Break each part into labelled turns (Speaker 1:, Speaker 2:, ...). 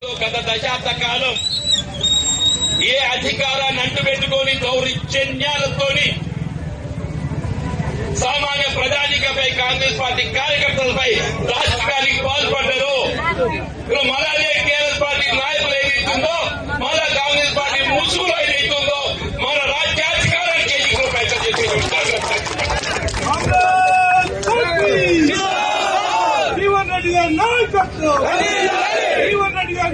Speaker 1: గత దశాబ్ద కాలం ఏ అధికారాన్ని అంటుపెట్టుకొని దౌర్జన్యాలతో సామాన్య ప్రజానికపై కాంగ్రెస్ పార్టీ కార్యకర్తలపై దాష్టికానికి పాల్పడ్డారు. మళ్ళా టీఆర్ఎస్ పార్టీ నాయకులు ఏదైతుందో, మళ్ళా కాంగ్రెస్ పార్టీ ముసుగులో ఏదైతుందో మన రాజ్యాధికారానికి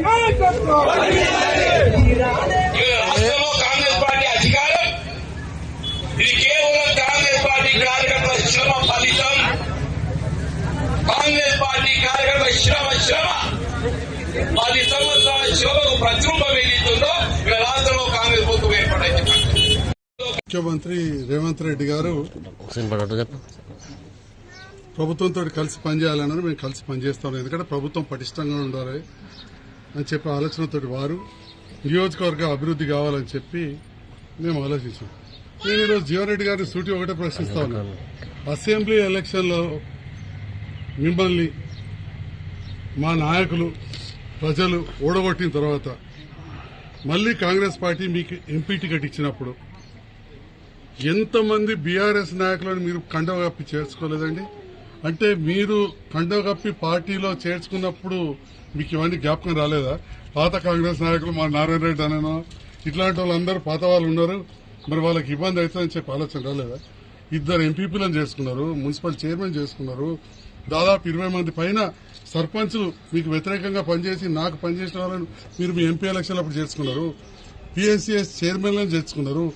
Speaker 1: రాష్ట్రంలో కాంగ్రెస్ పార్టీ అధికారం ఇది కేవలం కాంగ్రెస్ పార్టీ కార్యకర్తల శ్రమ ఫలితం. కాంగ్రెస్ పార్టీ కార్యకర్తల శ్రమ 10 సంవత్సరాల శ్రమకు ప్రతిరూపం ఏదైతుందో ఇక రాష్ట్రంలో కాంగ్రెస్ ప్రభుత్వం ఏర్పడింది.
Speaker 2: ముఖ్యమంత్రి రేవంత్ రెడ్డి గారు ప్రభుత్వంతో కలిసి పనిచేయాలన్నారు. మేము కలిసి పనిచేస్తాం, ఎందుకంటే ప్రభుత్వం పటిష్టంగా ఉండాలి అని చెప్పి ఆలోచనతో వారు నియోజకవర్గ అభివృద్ది కావాలని చెప్పి మేము ఆలోచించాం. నేను ఈరోజు జీవన్రెడ్డి గారిని సూటి ఒకటే ప్రశ్నిస్తా ఉన్నాను. అసెంబ్లీ ఎలక్షన్లో మిమ్మల్ని మా నాయకులు ప్రజలు ఓడగొట్టిన తర్వాత మళ్లీ కాంగ్రెస్ పార్టీ మీకు ఎంపీ టికెట్ ఇచ్చినప్పుడు ఎంతమంది బీఆర్ఎస్ నాయకులను మీరు కండవ కప్పి చేర్చుకోలేదండి? అంటే మీరు కండవ కప్పి పార్టీలో చేర్చుకున్నప్పుడు మీకు ఇవన్నీ జ్ఞాపకం రాలేదా? పాత కాంగ్రెస్ నాయకులు మా నారాయణ రెడ్డి అనో ఇట్లాంటి వాళ్ళందరూ పాత వాళ్ళు ఉన్నారు, మరి వాళ్ళకి ఇబ్బంది అవుతుందని చెప్పి ఆలోచన రాలేదా? 2 ఎంపీపీలను చేసుకున్నారు, మున్సిపల్ చైర్మన్ చేసుకున్నారు, దాదాపు 20 మంది పైన సర్పంచ్లు మీకు వ్యతిరేకంగా పనిచేసి నాకు పనిచేసిన వాళ్ళని మీరు మీ ఎంపీ ఎలక్షన్లు అప్పుడు చేసుకున్నారు. పిఎస్సిఎస్ చైర్మన్లను చేర్చుకున్నారు,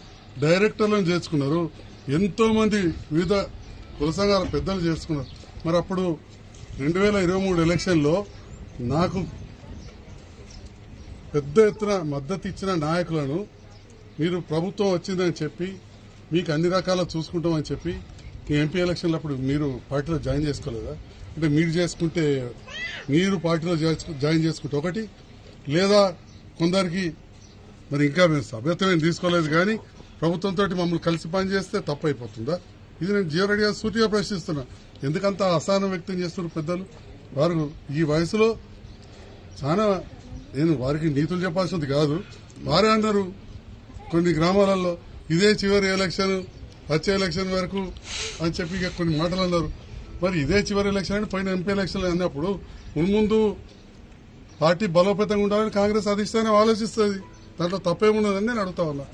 Speaker 2: డైరెక్టర్లను చేర్చుకున్నారు, ఎంతో మంది వివిధ కుల సంఘాల పెద్దలు చేసుకున్నారు. మరి అప్పుడు 2023 ఎలక్షన్లో నాకు పెద్ద ఎత్తున మద్దతు ఇచ్చిన నాయకులను మీరు ప్రభుత్వం వచ్చిందని చెప్పి మీకు అన్ని రకాల చూసుకుంటామని చెప్పి మీ ఎంపీ ఎలక్షన్లు అప్పుడు మీరు పార్టీలో జాయిన్ చేసుకోలేదా? అంటే మీరు చేసుకుంటే మీరు పార్టీలో జాయిన్ చేసుకుంటే ఒకటి, లేదా కొందరికి మరి ఇంకా మేము సభ్యత్వం తీసుకోలేదు కానీ ప్రభుత్వంతో మమ్మల్ని కలిసి పనిచేస్తే తప్పు అయిపోతుందా? ఇది నేను జీవన్రెడ్డి గారు సూటిగా ప్రశ్నిస్తున్నా. ఎందుకంత అసహనం వ్యక్తం చేస్తున్నారు పెద్దలు? వారు ఈ వయసులో చాలా, నేను వారికి నీతులు చెప్పాల్సింది కాదు, వారే అన్నారు కొన్ని గ్రామాలలో ఇదే చివరి ఎలక్షన్, వచ్చే ఎలక్షన్ వరకు అని చెప్పి ఇక కొన్ని మాటలు అన్నారు. మరి ఇదే చివరి ఎలక్షన్ అని పైన ఎంపీ ఎలక్షన్లు అన్నప్పుడు ముందు పార్టీ బలోపేతంగా ఉండాలని కాంగ్రెస్ అధిష్టానం ఆలోచిస్తుంది. దాంట్లో తప్పేమున్నదని నేను అడుగుతా ఉన్నా.